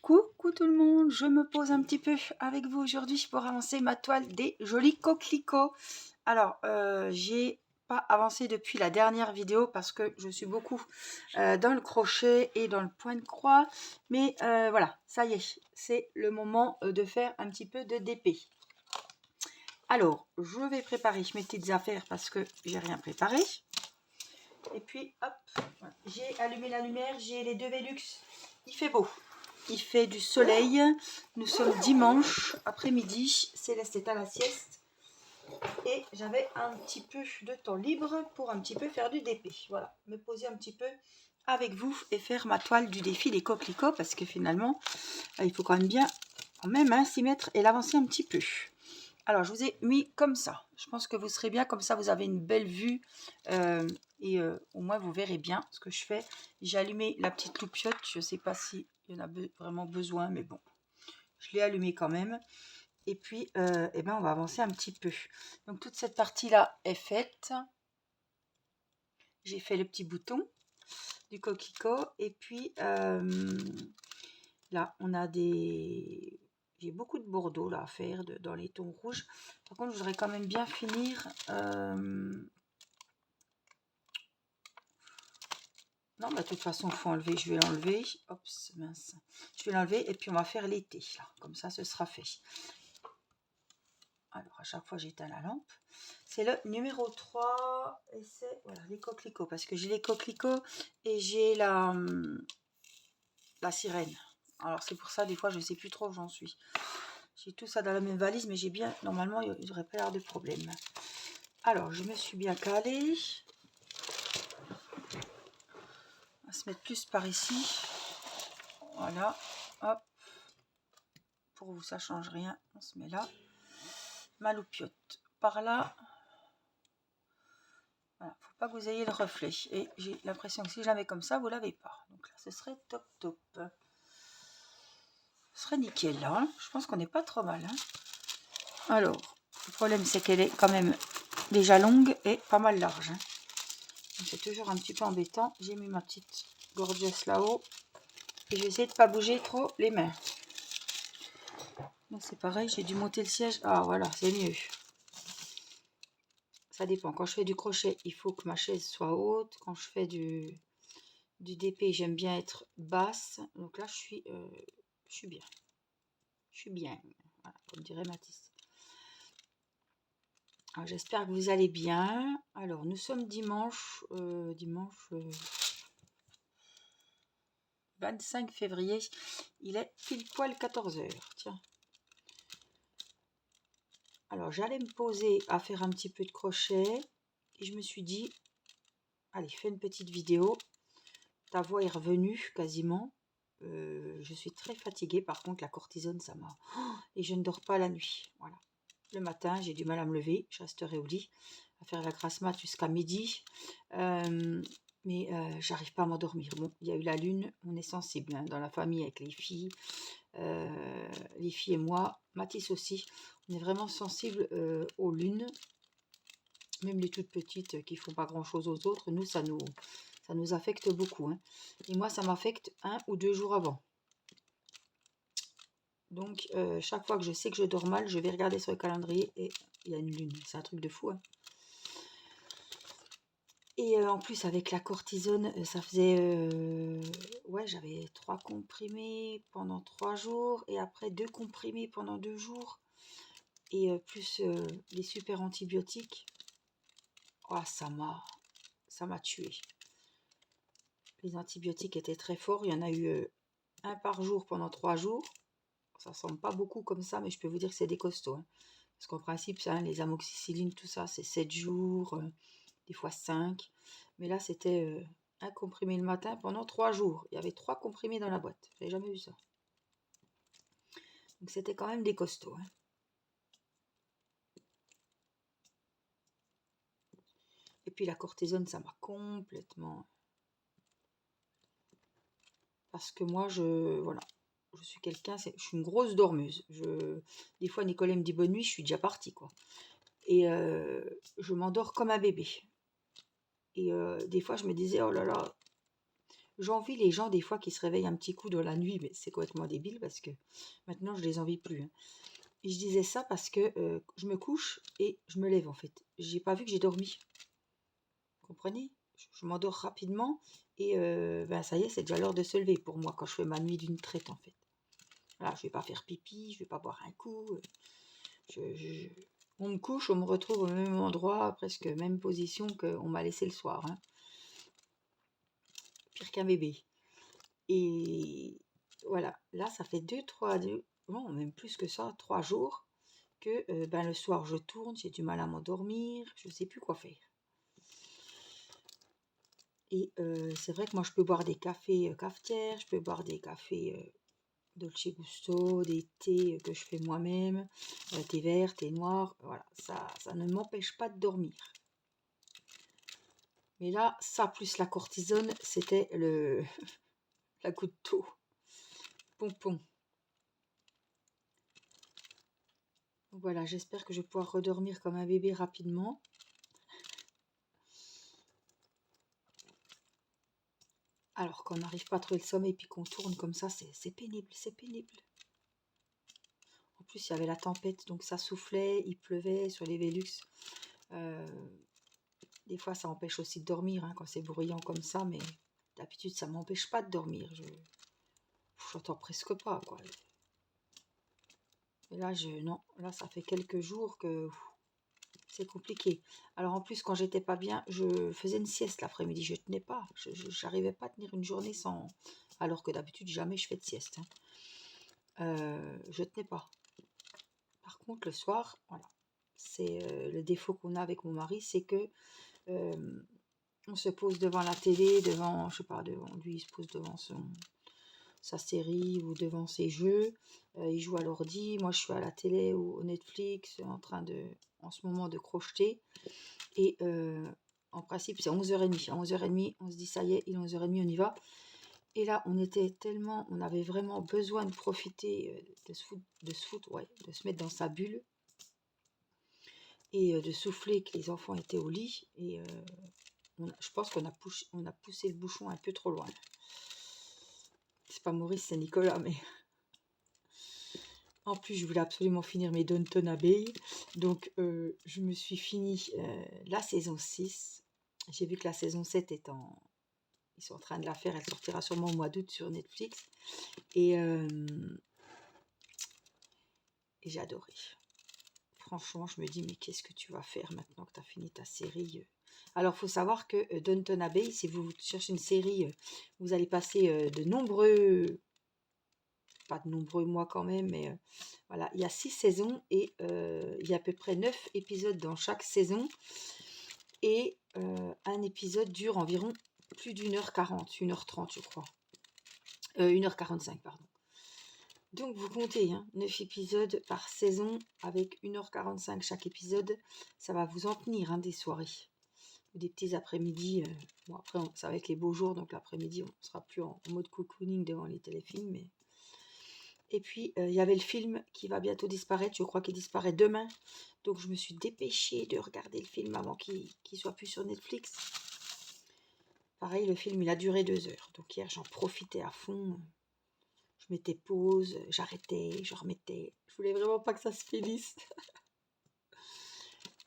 Coucou tout le monde, je me pose un petit peu avec vous aujourd'hui pour avancer ma toile des jolis coquelicots. Alors, j'ai pas avancé depuis la dernière vidéo parce que je suis beaucoup dans le crochet et dans le point de croix. Mais voilà, ça y est, c'est le moment de faire un petit peu de DP. Alors, je vais préparer mes petites affaires parce que j'ai rien préparé. Et puis, hop, voilà. J'ai allumé la lumière, j'ai les deux Velux. Il fait beau. Il fait du soleil. Nous sommes dimanche après-midi. Céleste est à la sieste. Et j'avais un petit peu de temps libre pour un petit peu faire du DP. Voilà, me poser un petit peu avec vous et faire ma toile du défi des coquelicots parce que finalement, il faut quand même bien s'y mettre et l'avancer un petit peu. Alors, je vous ai mis comme ça. Je pense que vous serez bien comme ça. Vous avez une belle vue et au moins vous verrez bien ce que je fais. J'ai allumé la petite loupiote. Je ne sais pas s'il y en a vraiment besoin, mais bon, je l'ai allumée quand même. Et puis, eh ben, on va avancer un petit peu. Donc, toute cette partie-là est faite. J'ai fait le petit bouton du coquelicot. Et puis, là, on a des... J'ai beaucoup de bordeaux là à faire dans les tons rouges. Par contre, je voudrais quand même bien finir. Non, bah, de toute façon, il faut enlever. Je vais l'enlever. Hop, mince. Je vais l'enlever et puis on va faire l'été. Comme ça, ce sera fait. Alors, à chaque fois, j'éteins la lampe. C'est le numéro 3. Et c'est voilà, les coquelicots. Parce que j'ai les coquelicots et j'ai la sirène. Alors, c'est pour ça, des fois, je ne sais plus trop où j'en suis. J'ai tout ça dans la même valise, mais j'ai bien... Normalement, il ne devrait pas y avoir de problème. Alors, je me suis bien calée. On va se mettre plus par ici. Voilà. Hop. Pour vous, ça change rien. On se met là. Ma loupiote par là. Voilà. Faut pas que vous ayez le reflet. Et j'ai l'impression que si je la mets comme ça, vous l'avez pas. Donc là, ce serait top top. Ce serait nickel là. Hein. Je pense qu'on n'est pas trop mal. Hein. Alors, le problème, c'est qu'elle est quand même déjà longue et pas mal large. Hein. C'est toujours un petit peu embêtant. J'ai mis ma petite gorgeous là-haut. Et je vais essayer de ne pas bouger trop les mains. Là, c'est pareil, j'ai dû monter le siège. Ah, voilà, c'est mieux. Ça dépend. Quand je fais du crochet, il faut que ma chaise soit haute. Quand je fais du DP, j'aime bien être basse. Donc là, je suis bien. Je suis bien. Voilà, comme dirait Mathis. Alors, j'espère que vous allez bien. Alors, nous sommes dimanche. 25 février. Il est pile poil 14 h. Tiens. Alors, j'allais me poser à faire un petit peu de crochet. Et je me suis dit, allez, fais une petite vidéo. Ta voix est revenue quasiment. Je suis très fatiguée. Par contre, la cortisone, ça m'a... Et je ne dors pas la nuit. Voilà. Le matin, j'ai du mal à me lever. Je resterai au lit à faire la grasse mat jusqu'à midi. Mais j'arrive pas à m'endormir. Bon, il y a eu la lune. On est sensible hein, dans la famille avec les filles. Les filles et moi. Mathis aussi. On est vraiment sensible aux lunes. Même les toutes petites qui font pas grand chose aux autres, nous ça nous affecte beaucoup. Hein. Et moi ça m'affecte 1 ou 2 jours avant. Donc chaque fois que je sais que je dors mal, je vais regarder sur le calendrier et il y a une lune. C'est un truc de fou. Hein. Et en plus avec la cortisone, ça faisait... ouais, j'avais 3 comprimés pendant 3 jours et après 2 comprimés pendant 2 jours. Et plus les super antibiotiques. Oh, ça m'a tué. Les antibiotiques étaient très forts. Il y en a eu 1 par jour pendant 3 jours. Ça ne semble pas beaucoup comme ça, mais je peux vous dire que c'est des costauds. Hein. Parce qu'en principe, ça, les amoxicillines, tout ça, c'est 7 jours, des fois 5. Mais là, c'était 1 comprimé le matin pendant 3 jours. Il y avait 3 comprimés dans la boîte. Je n'avais jamais vu ça. Donc c'était quand même des costauds. Hein. Et puis la cortisone, ça m'a complètement... Parce que moi, voilà, je suis quelqu'un, je suis une grosse dormeuse. Des fois, Nicolas me dit bonne nuit, je suis déjà partie, quoi. Et je m'endors comme un bébé. Et des fois, je me disais, oh là là, J'envie les gens des fois qui se réveillent un petit coup dans la nuit, mais c'est complètement débile parce que maintenant je les envie plus, hein. Et je disais ça parce que je me couche et je me lève en fait. J'ai pas vu que j'ai dormi. Vous comprenez? Je m'endors rapidement et ben ça y est, c'est déjà l'heure de se lever pour moi quand je fais ma nuit d'une traite en fait. Voilà, je vais pas faire pipi, je vais pas boire un coup. On me couche, on me retrouve au même endroit, presque même position qu'on m'a laissé le soir, hein. Pire qu'un bébé. Et voilà, là, ça fait non, même plus que ça, 3 jours que ben, le soir je tourne, j'ai du mal à m'endormir, je ne sais plus quoi faire. Et c'est vrai que moi je peux boire des cafés cafetières, je peux boire des cafés Dolce Gusto, des thés que je fais moi-même, thé vert, thé noir, voilà, ça ne m'empêche pas de dormir. Mais là, ça plus la cortisone, c'était la goutte d'eau. Pompon. Voilà, j'espère que je vais pouvoir redormir comme un bébé rapidement. Alors qu'on n'arrive pas à trouver le sommeil puis qu'on tourne comme ça, c'est pénible, c'est pénible. En plus, il y avait la tempête, donc ça soufflait, il pleuvait sur les Vélux. Des fois, ça empêche aussi de dormir hein, quand c'est bruyant comme ça, mais d'habitude, ça ne m'empêche pas de dormir. Je n'entends presque pas, quoi. Et là, non, là, ça fait quelques jours que c'est compliqué. Alors en plus, quand j'étais pas bien, je faisais une sieste l'après-midi. Je tenais pas. Je n'arrivais pas à tenir une journée sans. Alors que d'habitude, jamais je fais de sieste, hein. Je tenais pas. Par contre, le soir, voilà. C'est le défaut qu'on a avec mon mari, c'est que on se pose devant la télé, devant, je sais pas, devant lui, il se pose devant sa série ou devant ses jeux. Il joue à l'ordi. Moi, je suis à la télé ou au Netflix en ce moment de crocheter. Et en principe, c'est 11h30. À 11h30, on se dit ça y est, il est 11h30, on y va. Et là, on avait vraiment besoin de profiter de se foutre, ouais, de se mettre dans sa bulle et de souffler que les enfants étaient au lit. Et je pense qu'on a poussé le bouchon un peu trop loin. C'est pas Maurice, c'est Nicolas, mais en plus, je voulais absolument finir mes Downton Abbey. Donc, je me suis fini la saison 6. J'ai vu que la saison 7 ils sont en train de la faire. Elle sortira sûrement au mois d'août sur Netflix. Et j'ai adoré. Franchement, je me dis, mais qu'est-ce que tu vas faire maintenant que tu as fini ta série? Alors, il faut savoir que Downton Abbey, si vous cherchez une série, vous allez passer pas de nombreux mois quand même, mais voilà, il y a 6 saisons et il y a à peu près 9 épisodes dans chaque saison. Et un épisode dure environ plus d'1h40, 1h30 je crois. 1h45, pardon. Donc vous comptez, 9 épisodes par saison avec 1h45 chaque épisode, ça va vous en tenir des soirées. Ou des petits après-midi. Bon après, ça va être les beaux jours, donc l'après-midi, on sera plus en mode cocooning devant les téléfilms. Mais... Et puis, il y avait le film qui va bientôt disparaître, je crois qu'il disparaît demain. Donc je me suis dépêchée de regarder le film avant qu'il soit plus sur Netflix. Pareil, le film, il a duré 2 heures. Donc hier, j'en profitais à fond. Je mettais pause, j'arrêtais, je remettais. Je voulais vraiment pas que ça se finisse.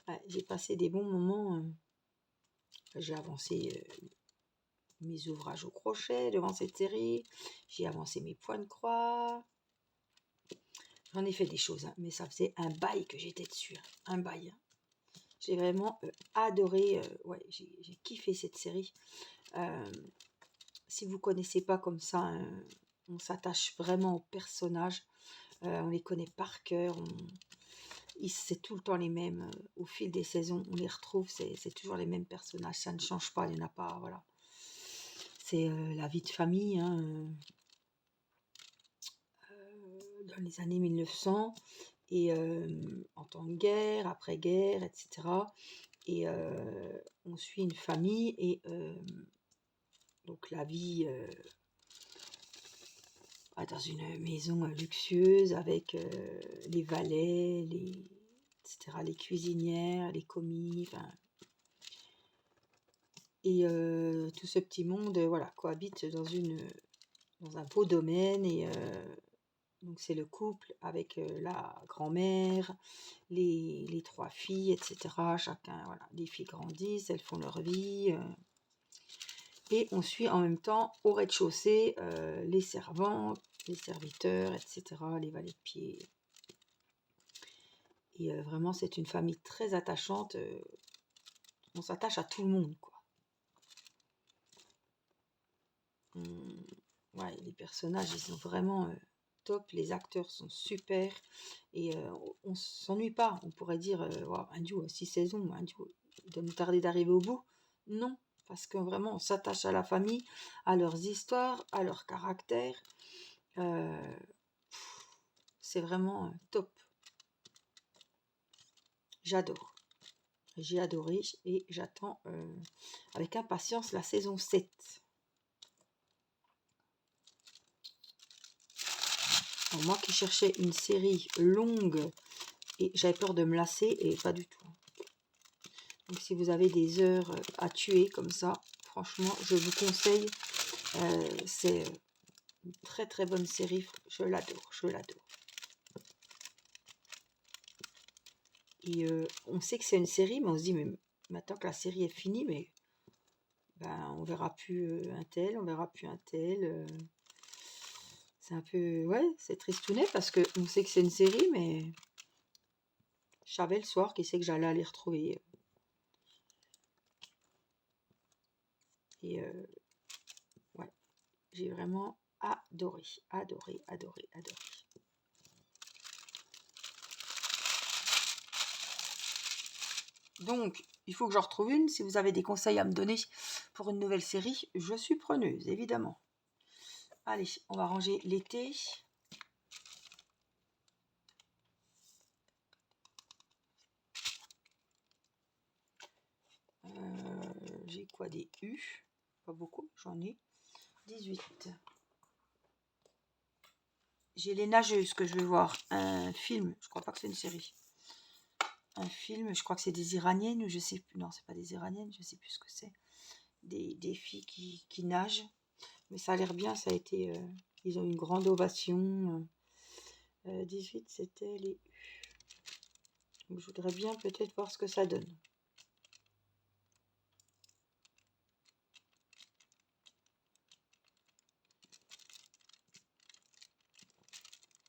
Ouais, j'ai passé des bons moments. J'ai avancé mes ouvrages au crochet devant cette série. J'ai avancé mes points de croix. J'en ai fait des choses, mais ça faisait un bail que j'étais dessus. Un bail. J'ai vraiment adoré. Ouais, j'ai kiffé cette série. Si vous ne connaissez pas comme ça, on s'attache vraiment aux personnages. On les connaît par cœur. C'est tout le temps les mêmes. Au fil des saisons, on les retrouve. C'est toujours les mêmes personnages. Ça ne change pas. Il n'y en a pas. Voilà. C'est la vie de famille. Dans les années 1900. Et en temps de guerre, après-guerre, etc. Et on suit une famille. Et donc la vie... dans une maison luxueuse avec les valets, etc., les cuisinières, les commis, enfin, Et tout ce petit monde, voilà, cohabite dans un beau domaine. Et donc c'est le couple avec la grand-mère, les 3 filles, etc. Chacun, voilà, les filles grandissent, elles font leur vie. Et on suit en même temps au rez-de-chaussée les servantes, les serviteurs, etc., les valets de pied. Et vraiment, c'est une famille très attachante. On s'attache à tout le monde, quoi. Ouais, les personnages, ils sont vraiment top. Les acteurs sont super. Et on s'ennuie pas. On pourrait dire, wow, un duo, 6 saisons, un duo, il doit nous tarder d'arriver au bout. Non, parce que vraiment, on s'attache à la famille, à leurs histoires, à leur caractère. Euh, c'est vraiment top. J'adore. J'ai adoré et j'attends avec impatience la saison 7. Alors moi qui cherchais une série longue et j'avais peur de me lasser et pas du tout. Donc si vous avez des heures à tuer comme ça, franchement, je vous conseille. C'est une très très bonne série. Je l'adore, je l'adore. Et on sait que c'est une série, mais on se dit, mais maintenant que la série est finie, mais ben, on verra plus un tel, on verra plus un tel. C'est un peu, ouais, c'est tristounet parce que on sait que c'est une série, mais je savais le soir qui sait que j'allais aller retrouver. Et ouais, j'ai vraiment adoré, adoré, adoré, adoré. Donc, il faut que j'en retrouve une. Si vous avez des conseils à me donner pour une nouvelle série, je suis preneuse, évidemment. Allez, on va ranger l'été. J'ai quoi, des U? Pas beaucoup, j'en ai 18. J'ai les nageuses que je vais voir. Un film, je crois pas que c'est une série. Un film, je crois que c'est des Iraniennes, ou je sais plus. Non, c'est pas des Iraniennes, je sais plus ce que c'est. Des filles qui nagent. Mais ça a l'air bien, ça a été. Ils ont eu une grande ovation. 18, c'était les U. Donc, je voudrais bien peut-être voir ce que ça donne.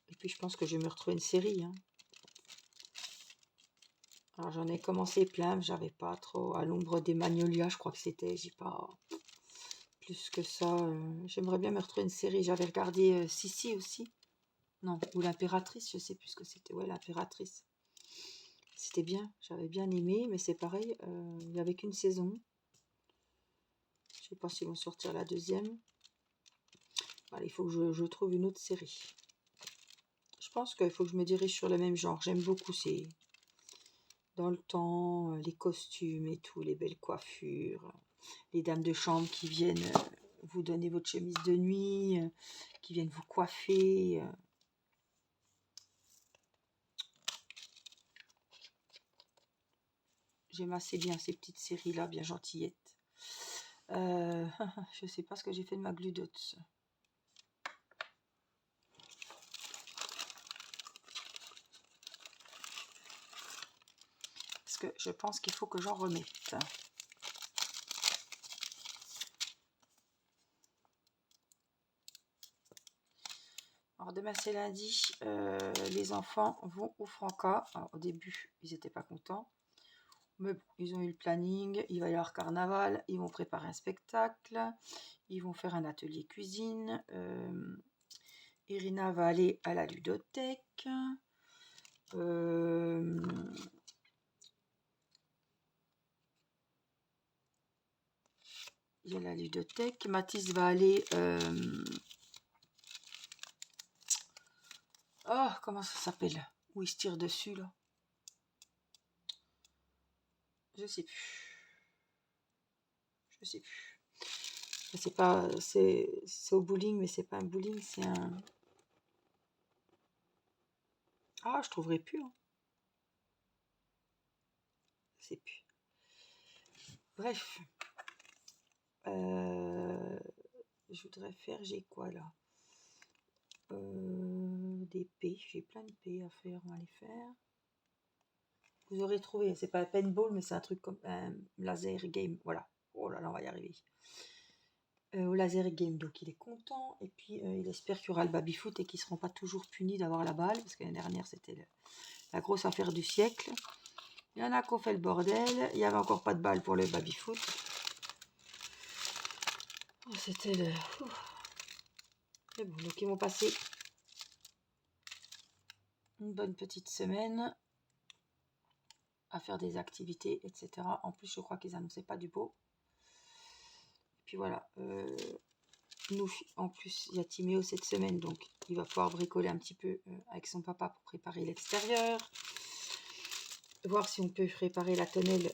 Et puis je pense que je vais me retrouver une série. Hein. Alors j'en ai commencé plein, mais j'avais pas trop. À l'ombre des magnolias, je crois que c'était. J'ai pas plus que ça. J'aimerais bien me retrouver une série. J'avais regardé Sissi aussi. Non, ou l'impératrice, je sais plus ce que c'était. Ouais, l'impératrice. C'était bien, j'avais bien aimé, mais c'est pareil, il n'y avait qu'une saison. Je sais pas s'ils vont sortir la deuxième. Voilà, il faut que je trouve une autre série. Je pense qu'il faut que je me dirige sur le même genre. J'aime beaucoup ces dans le temps, les costumes et tout, les belles coiffures, les dames de chambre qui viennent vous donner votre chemise de nuit, qui viennent vous coiffer. J'aime assez bien ces petites séries-là, bien gentillettes. Je sais pas ce que j'ai fait de ma gludote. Parce que je pense qu'il faut que j'en remette. Alors demain c'est lundi, les enfants vont au Franca. Alors, au début, ils n'étaient pas contents. Mais bon, ils ont eu le planning, il va y avoir carnaval, ils vont préparer un spectacle, ils vont faire un atelier cuisine. Irina va aller à la ludothèque. Il y a la ludothèque. Mathis va aller... Oh, comment ça s'appelle? Où il se tire dessus, là? Je sais plus. Je sais plus. Je sais pas, c'est au bowling, mais c'est pas un bowling, c'est un... Ah, je trouverai plus. Hein. Je sais plus. Bref. Je voudrais faire, j'ai quoi là? Des P, j'ai plein de P à faire, on va les faire. Vous aurez trouvé, c'est pas un paintball, mais c'est un truc comme un laser game, voilà. Oh là là, on va y arriver. Au laser game, donc il est content, et puis il espère qu'il y aura le baby-foot et qu'ils ne seront pas toujours punis d'avoir la balle, parce que l'année dernière c'était la grosse affaire du siècle. Il y en a qui ont fait le bordel, il n'y avait encore pas de balle pour le baby-foot. Oh, c'était le... Mais bon, donc ils vont passer une bonne petite semaine à faire des activités, etc. En plus, je crois qu'ils annonçaient pas du beau. Et puis voilà, nous, en plus, il y a Timéo cette semaine, donc il va pouvoir bricoler un petit peu avec son papa pour préparer l'extérieur. Voir si on peut préparer la tonnelle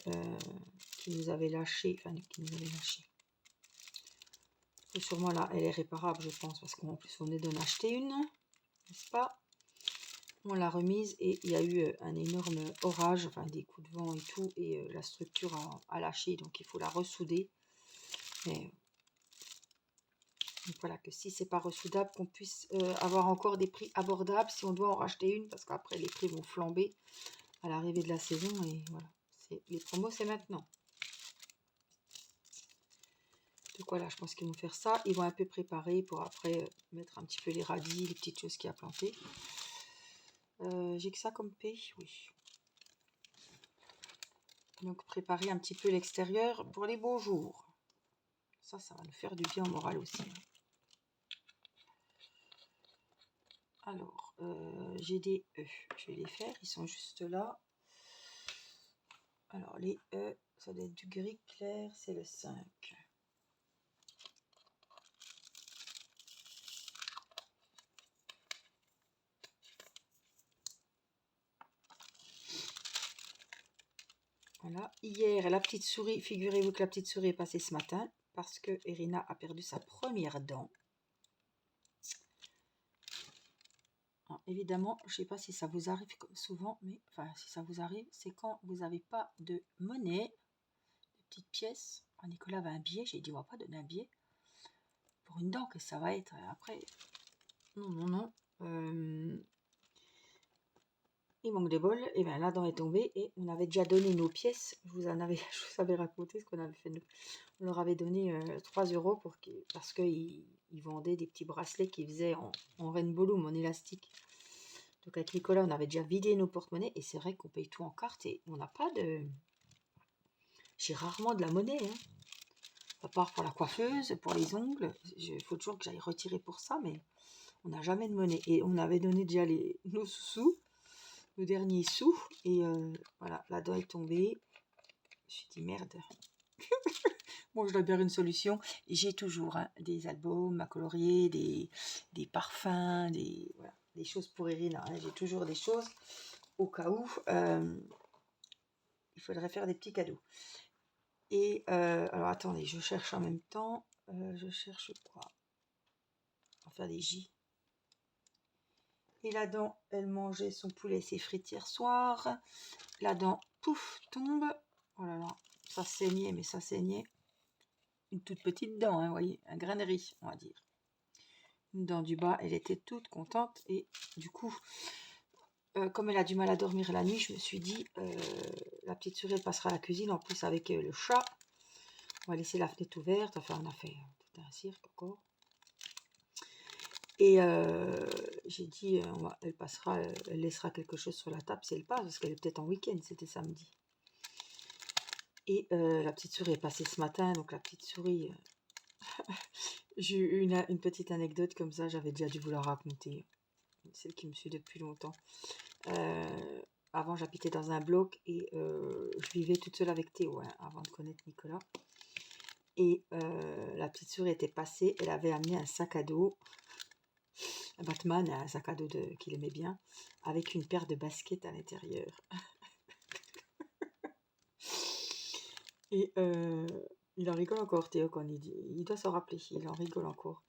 qui nous avait lâché, Et sûrement là, elle est réparable, je pense, parce qu'en plus on est d'en acheter une, n'est-ce pas? On l'a remise et il y a eu un énorme orage, enfin des coups de vent et tout, et la structure a lâché, donc il faut la ressouder. Mais donc voilà, que si c'est pas ressoudable, qu'on puisse avoir encore des prix abordables si on doit en racheter une, parce qu'après les prix vont flamber à l'arrivée de la saison, et voilà. Les promos, c'est maintenant. Donc voilà, je pense qu'ils vont faire ça. Ils vont un peu préparer pour après mettre un petit peu les radis, les petites choses qu'il y a plantées. J'ai que ça comme paix, oui. Donc préparer un petit peu l'extérieur pour les beaux jours. Ça va nous faire du bien au moral aussi. Alors, j'ai des œufs. Je vais les faire, ils sont juste là. Alors, les œufs, ça doit être du gris clair, c'est le 5. Voilà. Hier, la petite souris, figurez-vous que la petite souris est passée ce matin parce que Irina a perdu sa première dent. Alors, évidemment, je ne sais pas si ça vous arrive comme souvent, mais enfin, si ça vous arrive, c'est quand vous n'avez pas de monnaie, de petites pièces. Quand Nicolas avait un billet, j'ai dit on va pas donner un billet pour une dent, que ça va être après. Non, non, non. Il manque des bols, et bien la dent est tombée et on avait déjà donné nos pièces. Je vous avais raconté ce qu'on avait fait. On leur avait donné 3 € parce qu'ils vendaient des petits bracelets qu'ils faisaient en rainbow loom, en élastique. Donc avec Nicolas, on avait déjà vidé nos porte-monnaies et c'est vrai qu'on paye tout en carte et on n'a pas de... J'ai rarement de la monnaie, hein. À part pour la coiffeuse, pour les ongles. Il faut toujours que j'aille retirer pour ça, mais on n'a jamais de monnaie. Et on avait donné déjà nos sous, nos derniers sous. Et voilà, la dent est tombée. Je me suis dit merde. Bon, je dois bien une solution. J'ai toujours des albums à colorier, des parfums, voilà, des choses pour Irina. J'ai toujours des choses au cas où il faudrait faire des petits cadeaux. Et alors attendez, je cherche en même temps. Je cherche quoi? On va faire des J. Et la dent, elle mangeait son poulet et ses frites hier soir. La dent, pouf, tombe. Oh là là, ça saignait, mais ça saignait. Une toute petite dent, hein, vous voyez, un grain de riz, on va dire. Une dent du bas, elle était toute contente. Et du coup, comme elle a du mal à dormir la nuit, je me suis dit, la petite souris, elle passera à la cuisine. En plus, avec le chat, on va laisser la fenêtre ouverte. Enfin, on a fait tout un cirque encore. Et j'ai dit, elle laissera quelque chose sur la table si elle passe, parce qu'elle est peut-être en week-end, c'était samedi. Et la petite souris est passée ce matin, donc la petite souris, j'ai eu une petite anecdote comme ça, j'avais déjà dû vous la raconter, celle qui me suit depuis longtemps. Avant, j'habitais dans un bloc et je vivais toute seule avec Théo, hein, avant de connaître Nicolas. Et la petite souris était passée, elle avait amené un sac à dos. Batman, un sac à dos qu'il aimait bien, avec une paire de baskets à l'intérieur. Et il en rigole encore, Théo, quand il doit s'en rappeler, il en rigole encore.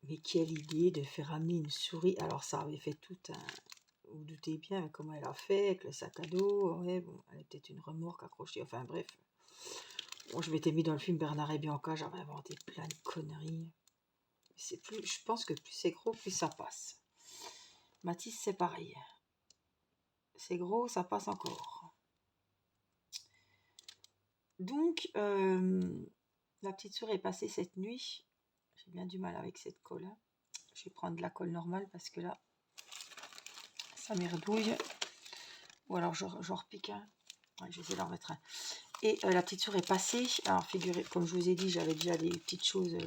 Mais quelle idée de faire amener une souris. Alors ça avait fait tout un... Vous vous doutez bien comment elle a fait avec le sac à dos. Ouais, bon, elle est peut-être une remorque accrochée, enfin bref. Bon, je m'étais mis dans le film Bernard et Bianca, j'avais inventé plein de conneries. C'est plus, je pense que plus c'est gros, plus ça passe. Matisse, c'est pareil. C'est gros, ça passe encore. Donc, la petite souris est passée cette nuit. J'ai bien du mal avec cette colle. Hein. Je vais prendre de la colle normale parce que là, ça m'erdouille. Ou alors, je repique un. Ouais, je vais essayer d'en remettre un. Et la petite souris est passée. Alors, figurez, comme je vous ai dit, j'avais déjà des petites choses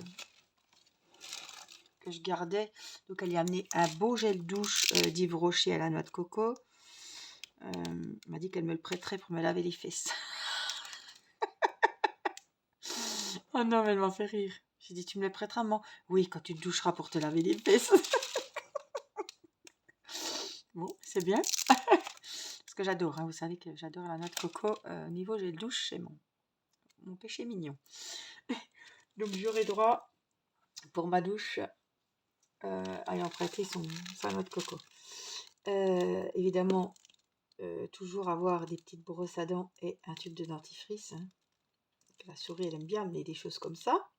que je gardais. Donc, elle y a amené un beau gel douche d'Yves Rocher à la noix de coco. Elle m'a dit qu'elle me le prêterait pour me laver les fesses. Oh non, mais elle m'a fait rire. J'ai dit, tu me le prêteras, maman? Oui, quand tu te doucheras pour te laver les fesses. Bon, c'est bien. Parce que j'adore, hein, vous savez que j'adore la noix de coco. Niveau gel douche, c'est mon péché mignon. Donc j'aurai droit, pour ma douche, ayant prêté sa noix de coco. Évidemment, toujours avoir des petites brosses à dents et un tube de dentifrice. Hein. La souris, elle aime bien amener des choses comme ça.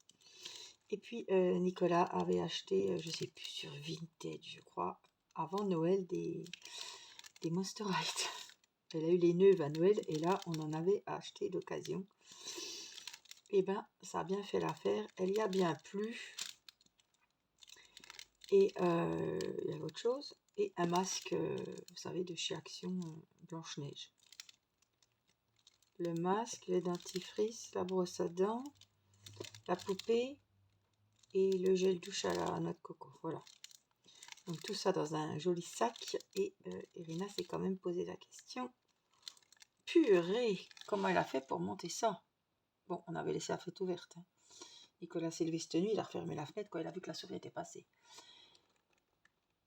Et puis, Nicolas avait acheté, je sais plus, sur Vinted, je crois, avant Noël, des Monsterite. Elle a eu les neuves à Noël et là, on en avait acheté d'occasion. Et ben, ça a bien fait l'affaire. Elle y a bien plu. Et il y a autre chose. Et un masque, vous savez, de chez Action Blanche-Neige. Le masque, le dentifrice, la brosse à dents, la poupée et le gel douche à la noix de coco. Voilà. Donc tout ça dans un joli sac. Et Irina s'est quand même posé la question. Purée, comment elle a fait pour monter ça? Bon, on avait laissé la fenêtre ouverte. Hein. Nicolas s'est levé cette nuit, il a refermé la fenêtre quand il a vu que la souris était passée.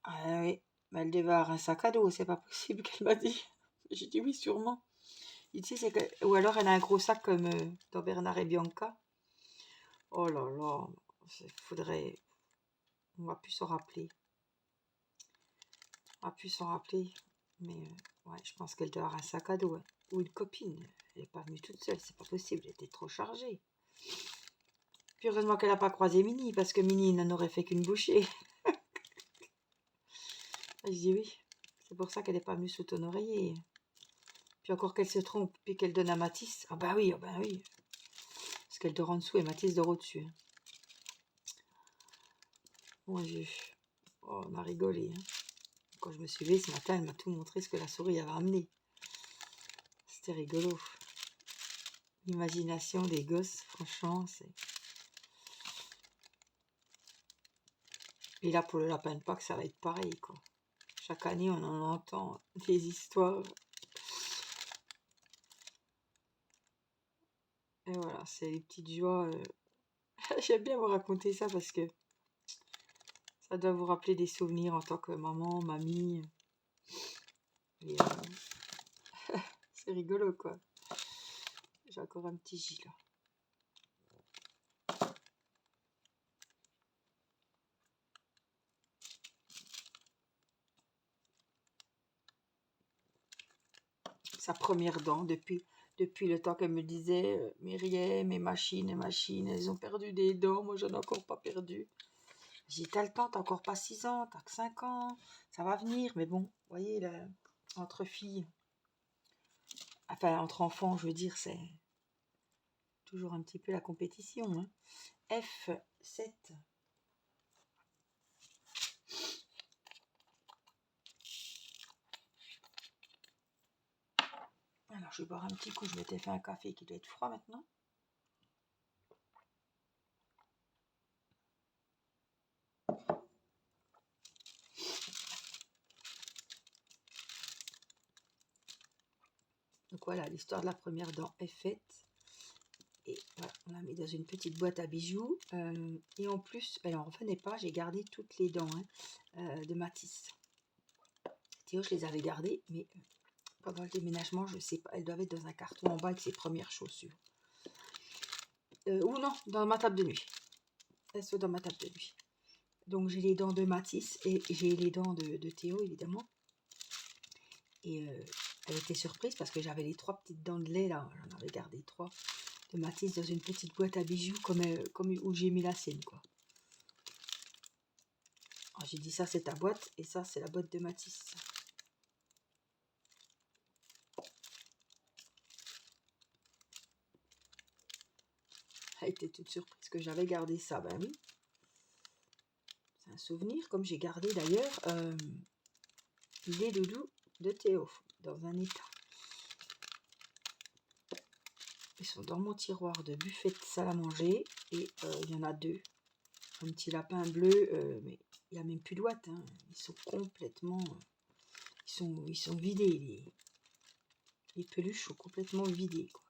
Ah oui, mais elle devait avoir un sac à dos, c'est pas possible qu'elle m'a dit. J'ai dit oui, sûrement. Il dit, c'est que... Ou alors elle a un gros sac comme dans Bernard et Bianca. Oh là là, faudrait... On va plus s'en rappeler. On va plus s'en rappeler. Mais ouais, je pense qu'elle doit avoir un sac à dos. Hein. Ou une copine. Elle n'est pas venue toute seule, c'est pas possible, elle était trop chargée. Puis heureusement qu'elle n'a pas croisé Minnie, parce que Minnie n'en aurait fait qu'une bouchée. Je dis oui, c'est pour ça qu'elle n'est pas venue sous ton oreiller. Puis encore qu'elle se trompe, puis qu'elle donne à Matisse. Ah bah oui, oh bah oui. Parce qu'elle dort en dessous et Matisse dort au-dessus. Hein. Mon Dieu. Oh, on a rigolé. Hein. Quand je me suis levée ce matin, elle m'a tout montré ce que la souris avait amené. C'était rigolo. L'imagination des gosses, franchement, c'est... Et là, pour le lapin de Pâques, ça va être pareil, quoi. Chaque année, on en entend des histoires. Et voilà, c'est les petites joies. J'aime bien vous raconter ça parce que ça doit vous rappeler des souvenirs en tant que maman, mamie. Et c'est rigolo, quoi. J'ai encore un petit J, là. Sa première dent depuis le temps qu'elle me disait Myriam, mes machines, elles ont perdu des dents, moi j'en ai encore pas perdu. J'ai dit, t'as le temps, t'as encore pas 6 ans, t'as que 5 ans, ça va venir, mais bon, vous voyez, là, entre filles, enfin entre enfants, je veux dire, c'est toujours un petit peu la compétition. Hein. F7. Alors, je vais boire un petit coup. Je m'étais fait un café qui doit être froid maintenant. Donc voilà, l'histoire de la première dent est faite. Et voilà, on l'a mis dans une petite boîte à bijoux. Et en plus, elle n'en revenait pas. J'ai gardé toutes les dents de Matisse. Théo, je les avais gardées, mais pendant le déménagement, je ne sais pas. Elles doivent être dans un carton en bas avec ses premières chaussures. Ou non, dans ma table de nuit. Elles sont dans ma table de nuit. Donc j'ai les dents de Matisse et j'ai les dents de Théo, évidemment. Et elle était surprise parce que j'avais les 3 petites dents de lait là. J'en avais gardé 3 de Matisse dans une petite boîte à bijoux comme où j'ai mis la sienne, quoi. J'ai dit ça c'est ta boîte et ça c'est la boîte de Matisse. Elle était toute surprise que j'avais gardé ça, ben oui. C'est un souvenir, comme j'ai gardé d'ailleurs les doudous de Théo dans un état. Ils sont dans mon tiroir de buffet de salle à manger et il y en a deux. Un petit lapin bleu, mais il n'y a même plus de ouate, hein. Ils sont complètement... ils sont vidés, les peluches sont complètement vidées, quoi.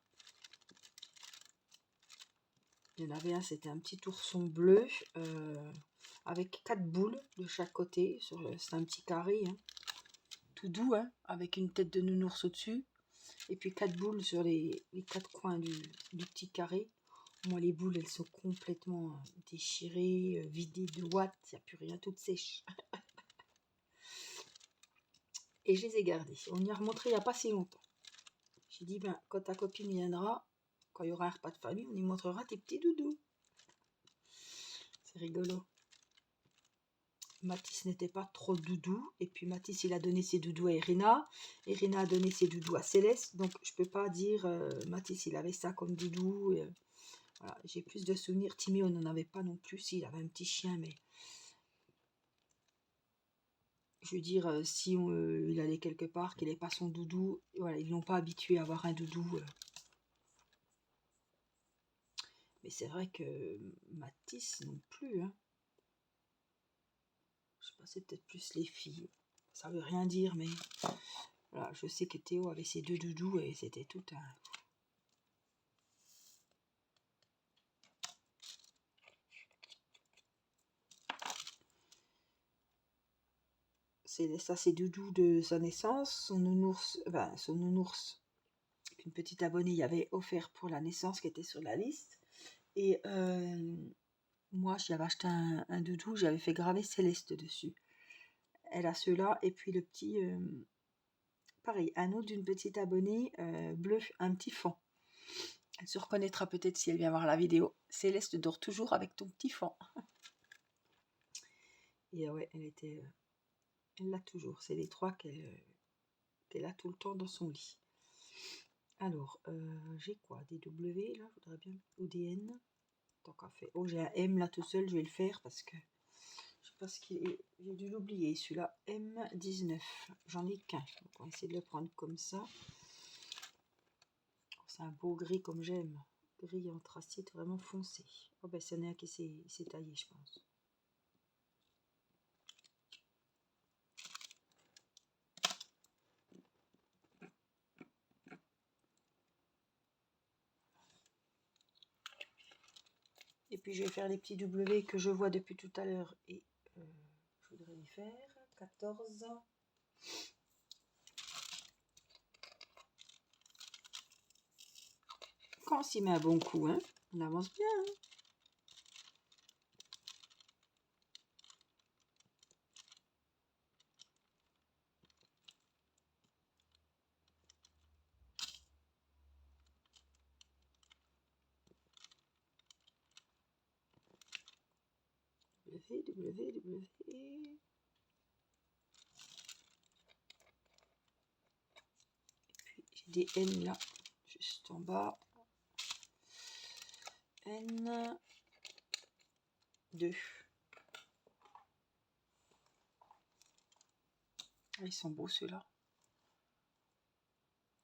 Il y en avait un, c'était un petit ourson bleu avec 4 boules de chaque côté. C'est un petit carré, hein, tout doux, hein, avec une tête de nounours au-dessus. Et puis 4 boules sur les 4 coins du petit carré. Moi, les boules, elles sont complètement déchirées, vidées de ouate. Il n'y a plus rien, toutes sèches. Et je les ai gardées. On y a remontré il n'y a pas si longtemps. J'ai dit, ben, quand ta copine viendra, quand il y aura un repas de famille, on y montrera tes petits doudous. C'est rigolo. Matisse n'était pas trop doudou. Et puis Matisse, il a donné ses doudous à Irina. Irina a donné ses doudous à Céleste. Donc, je peux pas dire Matisse, il avait ça comme doudou. Voilà, j'ai plus de souvenirs. Timmy, on n'en avait pas non plus. Si, il avait un petit chien, mais... Je veux dire, si il allait quelque part, qu'il n'ait pas son doudou, voilà, ils l'ont pas habitué à avoir un doudou. Mais c'est vrai que Matisse non plus, hein. Je sais pas, c'est peut-être plus les filles. Ça veut rien dire, mais voilà, je sais que Théo avait ses 2 doudous et c'était tout un... Ça, c'est doudou de sa naissance. Son nounours, qu'une petite abonnée y avait offert pour la naissance qui était sur la liste. Et moi, j'avais acheté un doudou, j'avais fait graver Céleste dessus. Elle a ceux-là, et puis le petit, pareil, un autre d'une petite abonnée, bleu, un petit fond. Elle se reconnaîtra peut-être si elle vient voir la vidéo. Céleste dort toujours avec ton petit fond. Et ouais, elle l'a toujours. C'est les 3 qu'elle a tout le temps dans son lit. Alors, j'ai quoi? Des W là, je voudrais bien. Ou des N. Tant qu'à faire. Oh, j'ai un M là tout seul, je vais le faire parce que je sais pas ce qu'il est. J'ai dû l'oublier, celui-là. M19. J'en ai qu'un. Donc on va essayer de le prendre comme ça. C'est un beau gris comme j'aime. Gris anthracite vraiment foncé. Oh ben, c'en est un qui s'est taillé, je pense. Et puis je vais faire les petits W que je vois depuis tout à l'heure et je voudrais les faire. 14. Quand on s'y met un bon coup, hein, on avance bien. Hein. W. Et puis j'ai des N là, juste en bas. N2. Ah, ils sont beaux ceux-là.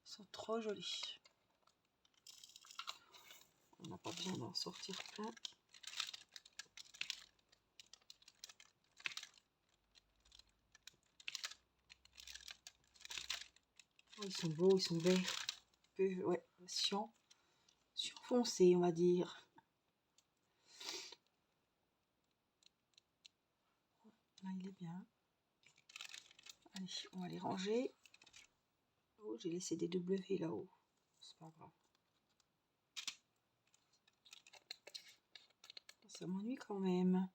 Ils sont trop jolis. On n'a pas besoin d'en sortir plein. Oh, ils sont beaux, ils sont verts. Ouais, cyan foncé, on va dire. Là, il est bien. Allez, on va les ranger. Oh, j'ai laissé des W là-haut. C'est pas grave. Ça m'ennuie quand même.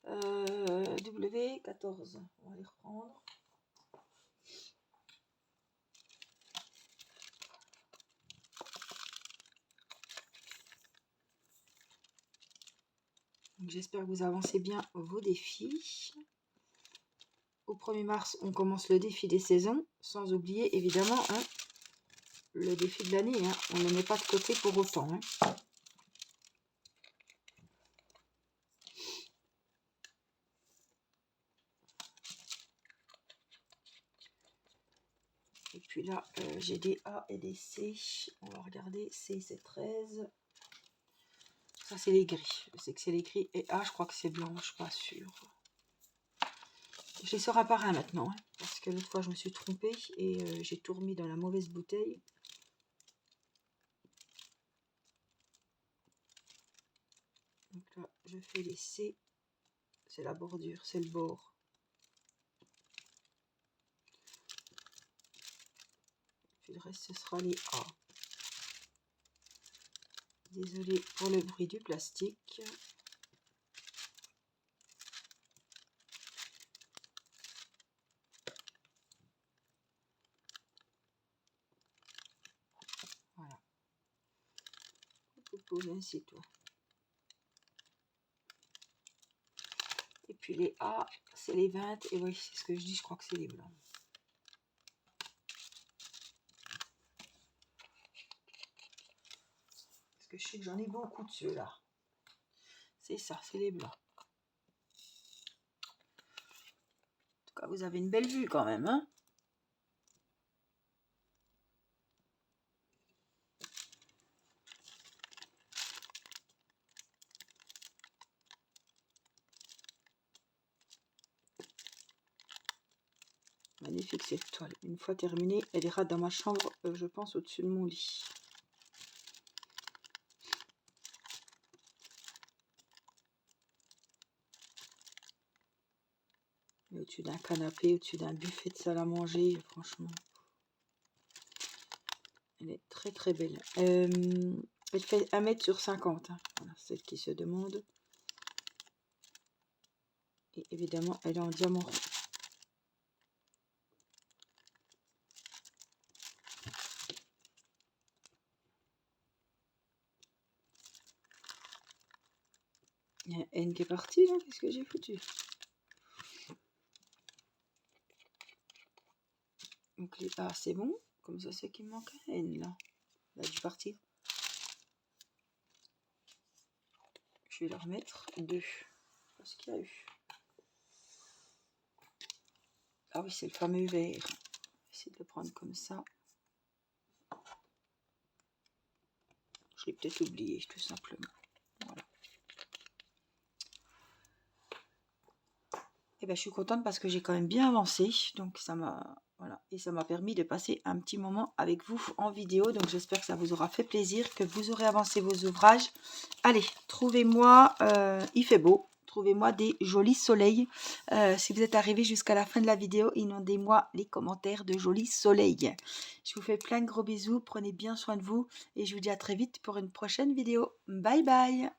W14. On va les reprendre. J'espère que vous avancez bien vos défis. Au 1er mars, on commence le défi des saisons, sans oublier évidemment hein, le défi de l'année. Hein. On ne le met pas de côté pour autant. Hein. Et puis là, j'ai des A et des C. On va regarder. C, c'est 13. Ça, c'est les gris. Je sais que c'est les gris. Et A, je crois que c'est blanc. Je ne suis pas sûre. Je les sors un par un maintenant. Hein, parce que l'autre fois, je me suis trompée. Et j'ai tout remis dans la mauvaise bouteille. Donc là, je fais les C. C'est la bordure. C'est le bord. Puis le reste, ce sera les A. Désolée pour le bruit du plastique. Voilà. Vous posez ainsi toi. Et puis les A, c'est les 20. Et oui, c'est ce que je dis, je crois que c'est les blancs. Parce que je sais que j'en ai beaucoup de ceux-là. C'est ça, c'est les blancs. En tout cas, vous avez une belle vue quand même, hein. Magnifique cette toile. Une fois terminée, elle ira dans ma chambre, je pense, au-dessus de mon lit. Au-dessus d'un canapé, au-dessus d'un buffet de salle à manger, franchement. Elle est très très belle. Elle fait 1 mètre sur 50. Hein. Voilà, celle qui se demande. Et évidemment, elle est en diamant rond. Il y a un N qui est parti, là. Qu'est-ce que j'ai foutu? Donc les A, c'est bon. Comme ça, c'est qu'il me manque un N, là. Il a dû partir. Je vais leur mettre 2. Parce qu'il y a eu. Ah oui, c'est le fameux vert. Je vais essayer de le prendre comme ça. Je l'ai peut-être oublié, tout simplement. Voilà. Et ben, je suis contente parce que j'ai quand même bien avancé. Donc ça m'a voilà, et ça m'a permis de passer un petit moment avec vous en vidéo. Donc j'espère que ça vous aura fait plaisir, que vous aurez avancé vos ouvrages. Allez, trouvez-moi, il fait beau. Trouvez-moi des jolis soleils. Si vous êtes arrivé jusqu'à la fin de la vidéo, inondez-moi les commentaires de jolis soleils. Je vous fais plein de gros bisous. Prenez bien soin de vous. Et je vous dis à très vite pour une prochaine vidéo. Bye bye.